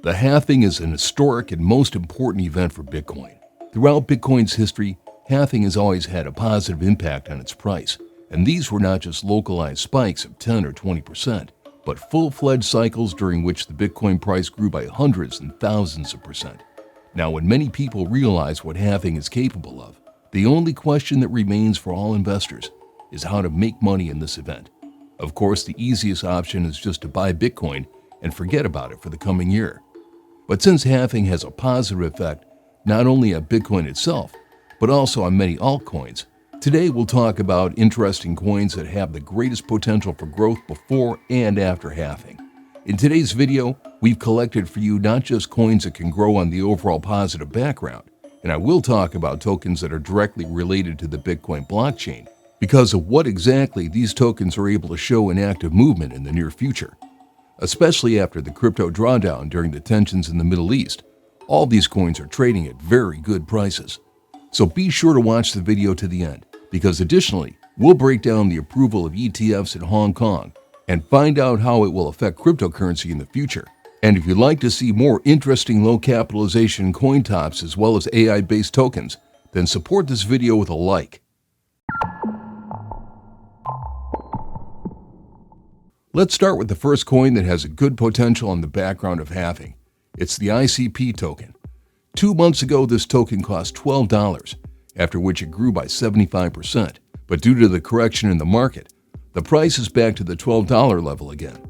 The halving is an historic and most important event for Bitcoin. Throughout Bitcoin's history, halving has always had a positive impact on its price, and these were not just localized spikes of 10 or 20%, but full-fledged cycles during which the Bitcoin price grew by hundreds and thousands of percent. Now, when many people realize what halving is capable of, the only question that remains for all investors is how to make money in this event. Of course, the easiest option is just to buy Bitcoin and forget about it for the coming year. But since halving has a positive effect not only on Bitcoin itself, but also on many altcoins, today we'll talk about interesting coins that have the greatest potential for growth before and after halving. In today's video, we've collected for you not just coins that can grow on the overall positive background, and I will talk about tokens that are directly related to the Bitcoin blockchain because of what exactly these tokens are able to show in active movement in the near future. Especially after the crypto drawdown during the tensions in the Middle East, all these coins are trading at very good prices. So be sure to watch the video to the end, because additionally, we'll break down the approval of ETFs in Hong Kong and find out how it will affect cryptocurrency in the future. And if you'd like to see more interesting low capitalization coin tops as well as AI-based tokens, then support this video with a like. Let's start with the first coin that has a good potential on the background of halving. It's the ICP token. 2 months ago, this token cost $12, after which it grew by 75%. But due to the correction in the market, the price is back to the $12 level again.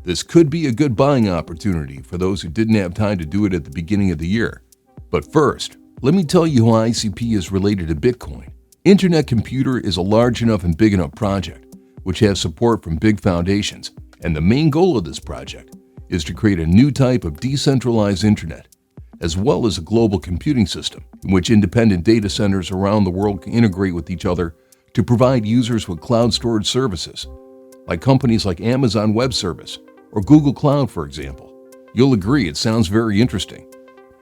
This could be a good buying opportunity for those who didn't have time to do it at the beginning of the year. But first, let me tell you how ICP is related to Bitcoin. Internet Computer is a large enough and big enough project which has support from big foundations, and the main goal of this project is to create a new type of decentralized internet, as well as a global computing system in which independent data centers around the world can integrate with each other to provide users with cloud storage services, like companies like Amazon Web Service or Google Cloud, for example. You'll agree it sounds very interesting.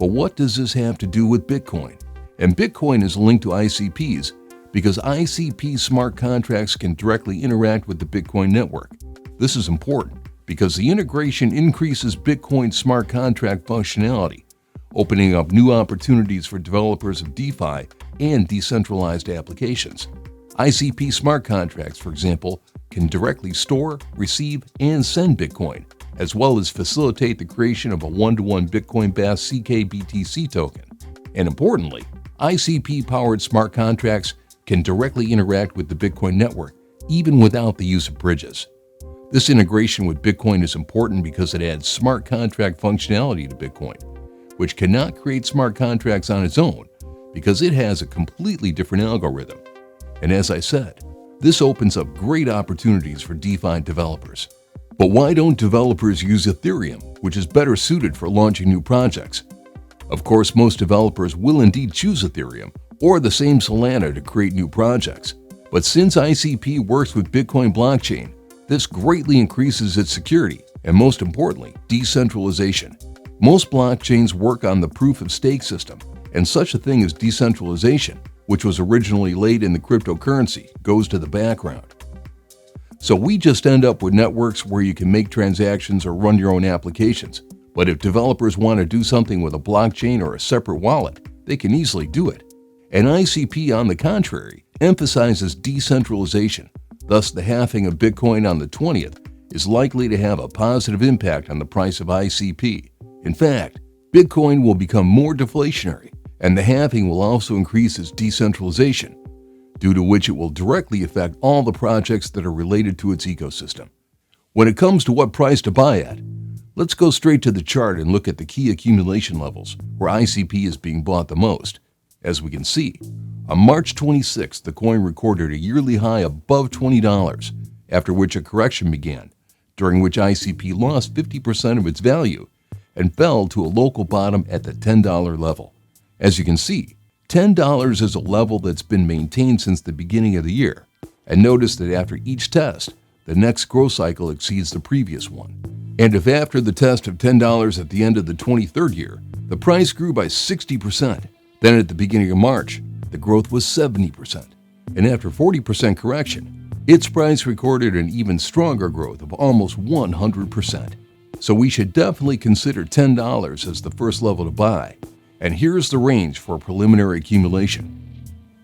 But what does this have to do with Bitcoin? And Bitcoin is linked to ICPs because ICP smart contracts can directly interact with the Bitcoin network. This is important because the integration increases Bitcoin's smart contract functionality, opening up new opportunities for developers of DeFi and decentralized applications. ICP smart contracts, for example, can directly store, receive, and send Bitcoin, as well as facilitate the creation of a one-to-one Bitcoin-based CKBTC token. And importantly, ICP-powered smart contracts can directly interact with the Bitcoin network, even without the use of bridges. This integration with Bitcoin is important because it adds smart contract functionality to Bitcoin, which cannot create smart contracts on its own because it has a completely different algorithm. And as I said, this opens up great opportunities for DeFi developers. But why don't developers use Ethereum, which is better suited for launching new projects? Of course, most developers will indeed choose Ethereum or the same Solana to create new projects. But since ICP works with Bitcoin blockchain, this greatly increases its security and, most importantly, decentralization. Most blockchains work on the proof-of-stake system, and such a thing as decentralization, which was originally laid in the cryptocurrency, goes to the background. So we just end up with networks where you can make transactions or run your own applications. But if developers want to do something with a blockchain or a separate wallet, they can easily do it. And ICP, on the contrary, emphasizes decentralization. Thus, the halving of Bitcoin on the 20th is likely to have a positive impact on the price of ICP. In fact, Bitcoin will become more deflationary, and the halving will also increase its decentralization, due to which it will directly affect all the projects that are related to its ecosystem. When it comes to what price to buy at, let's go straight to the chart and look at the key accumulation levels where ICP is being bought the most. As we can see, on March 26th, the coin recorded a yearly high above $20, after which a correction began, during which ICP lost 50% of its value and fell to a local bottom at the $10 level. As you can see, $10 is a level that's been maintained since the beginning of the year, and notice that after each test, the next growth cycle exceeds the previous one. And if after the test of $10 at the end of the 23rd year, the price grew by 60%, then at the beginning of March, the growth was 70%, and after 40% correction, its price recorded an even stronger growth of almost 100%. So we should definitely consider $10 as the first level to buy. And here's the range for preliminary accumulation.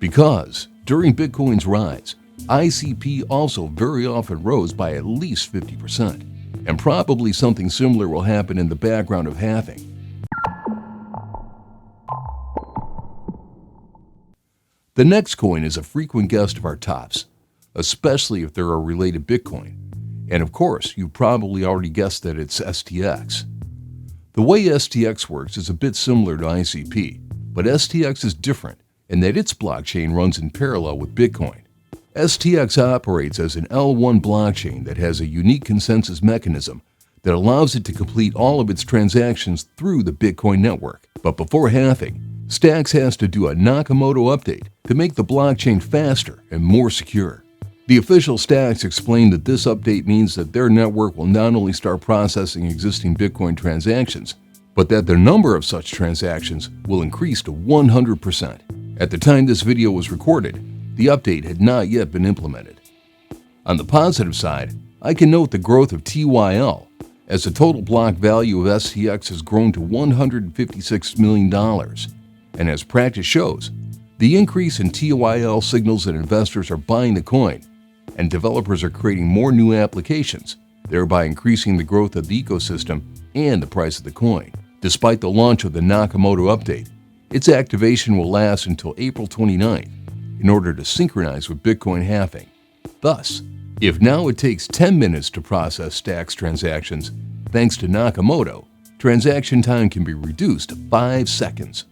Because during Bitcoin's rise, ICP also very often rose by at least 50%, and probably something similar will happen in the background of halving. The next coin is a frequent guest of our tops, especially if they're a related Bitcoin. And of course, you've probably already guessed that it's STX. The way STX works is a bit similar to ICP, but STX is different in that its blockchain runs in parallel with Bitcoin. STX operates as an L1 blockchain that has a unique consensus mechanism that allows it to complete all of its transactions through the Bitcoin network. But before halving, Stacks has to do a Nakamoto update to make the blockchain faster and more secure. The official Stacks explained that this update means that their network will not only start processing existing Bitcoin transactions, but that the number of such transactions will increase to 100%. At the time this video was recorded, the update had not yet been implemented. On the positive side, I can note the growth of TYL, as the total block value of STX has grown to $156 million. And as practice shows, the increase in TYL signals that investors are buying the coin, and developers are creating more new applications, thereby increasing the growth of the ecosystem and the price of the coin. Despite the launch of the Nakamoto update, its activation will last until April 29th in order to synchronize with Bitcoin halving. Thus, if now it takes 10 minutes to process Stacks transactions, thanks to Nakamoto, transaction time can be reduced to 5 seconds.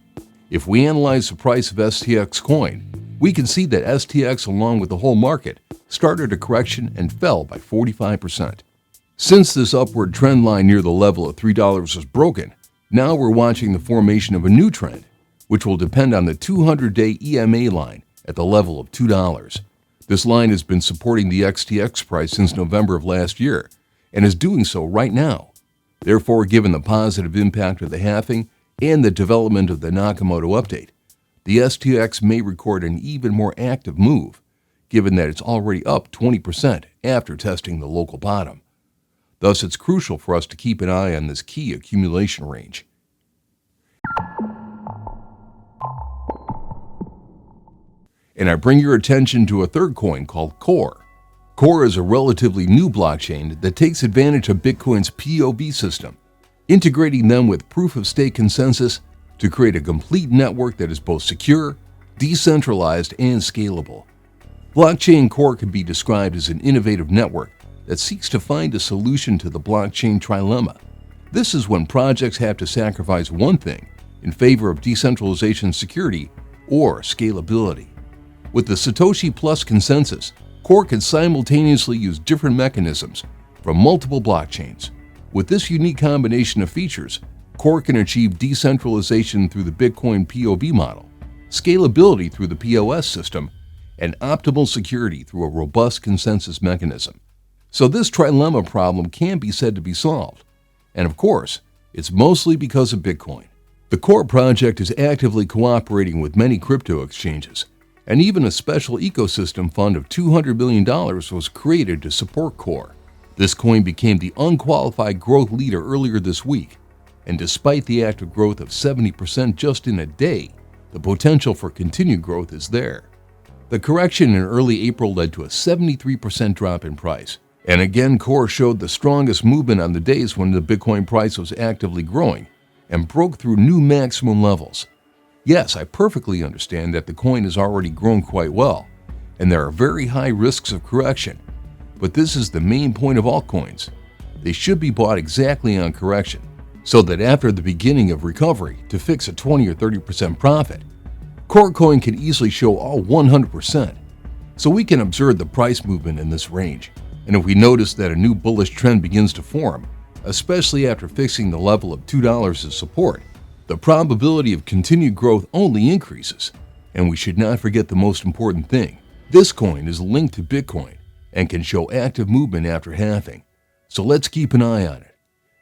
If we analyze the price of STX coin, we can see that STX, along with the whole market, started a correction and fell by 45%. Since this upward trend line near the level of $3 was broken, now we're watching the formation of a new trend, which will depend on the 200-day EMA line at the level of $2. This line has been supporting the XTX price since November of last year, and is doing so right now. Therefore, given the positive impact of the halving and the development of the Nakamoto update, the STX may record an even more active move, given that it's already up 20% after testing the local bottom. Thus, it's crucial for us to keep an eye on this key accumulation range. And I bring your attention to a third coin called Core. Core is a relatively new blockchain that takes advantage of Bitcoin's POV system, integrating them with proof-of-stake consensus to create a complete network that is both secure, decentralized, and scalable. Blockchain Core can be described as an innovative network that seeks to find a solution to the blockchain trilemma. This is when projects have to sacrifice one thing in favor of decentralization, security, or scalability. With the Satoshi Plus consensus, Core can simultaneously use different mechanisms from multiple blockchains. With this unique combination of features, Core can achieve decentralization through the Bitcoin POV model, scalability through the POS system, and optimal security through a robust consensus mechanism. So this trilemma problem can be said to be solved. And of course, it's mostly because of Bitcoin. The Core project is actively cooperating with many crypto exchanges, and even a special ecosystem fund of $200 million was created to support Core. This coin became the unqualified growth leader earlier this week, and despite the active growth of 70% just in a day, the potential for continued growth is there. The correction in early April led to a 73% drop in price, and again Core showed the strongest movement on the days when the Bitcoin price was actively growing and broke through new maximum levels. Yes, I perfectly understand that the coin has already grown quite well, and there are very high risks of correction. But this is the main point of altcoins. They should be bought exactly on correction, so that after the beginning of recovery to fix a 20 or 30% profit, Core coin can easily show all 100%. So we can observe the price movement in this range, and if we notice that a new bullish trend begins to form, especially after fixing the level of $2 as support, the probability of continued growth only increases. And we should not forget the most important thing. This coin is linked to Bitcoin and can show active movement after halving. So let's keep an eye on it.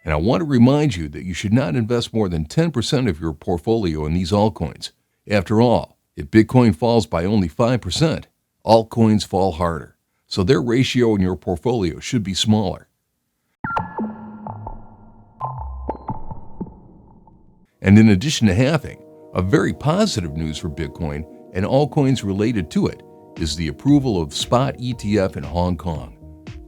And I want to remind you that you should not invest more than 10% of your portfolio in these altcoins. After all, if Bitcoin falls by only 5%, altcoins fall harder. So their ratio in your portfolio should be smaller. And in addition to halving, a very positive news for Bitcoin and altcoins related to it is the approval of spot ETF in Hong Kong.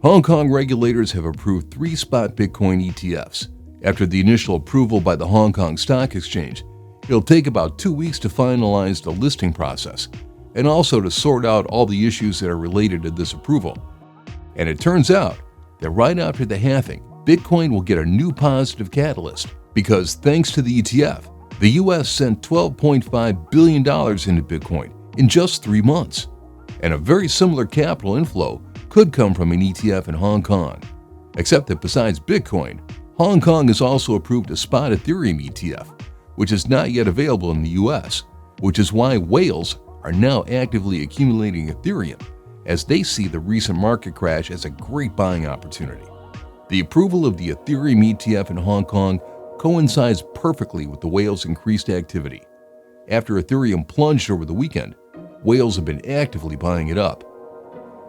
Hong Kong regulators have approved 3 spot Bitcoin ETFs. After the initial approval by the Hong Kong Stock Exchange, it'll take about 2 weeks to finalize the listing process and also to sort out all the issues that are related to this approval. And it turns out that right after the halving, Bitcoin will get a new positive catalyst because thanks to the ETF, the US sent $12.5 billion into Bitcoin in just 3 months. And a very similar capital inflow could come from an ETF in Hong Kong. Except that besides Bitcoin, Hong Kong has also approved a spot Ethereum ETF, which is not yet available in the US, which is why whales are now actively accumulating Ethereum as they see the recent market crash as a great buying opportunity. The approval of the Ethereum ETF in Hong Kong coincides perfectly with the whales' increased activity. After Ethereum plunged over the weekend, whales have been actively buying it up.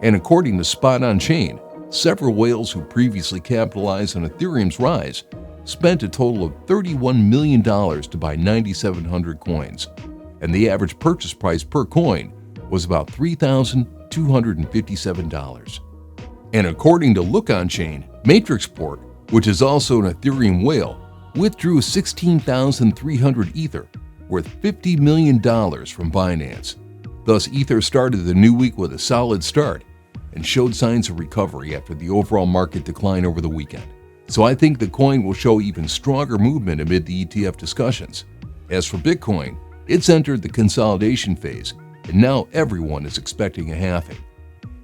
And according to Spot on Chain, several whales who previously capitalized on Ethereum's rise spent a total of $31 million to buy 9,700 coins, and the average purchase price per coin was about $3,257. And according to Look on Chain, Matrixport, which is also an Ethereum whale, withdrew 16,300 Ether, worth $50 million from Binance. Thus, Ether started the new week with a solid start and showed signs of recovery after the overall market decline over the weekend. So I think the coin will show even stronger movement amid the ETF discussions. As for Bitcoin, it's entered the consolidation phase, and now everyone is expecting a halving.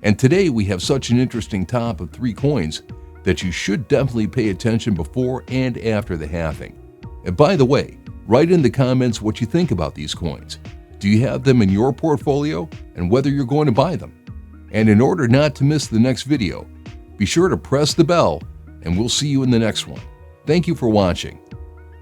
And today we have such an interesting top of 3 coins that you should definitely pay attention before and after the halving. And by the way, write in the comments what you think about these coins. Do you have them in your portfolio and whether you're going to buy them? And in order not to miss the next video, be sure to press the bell and we'll see you in the next one. Thank you for watching.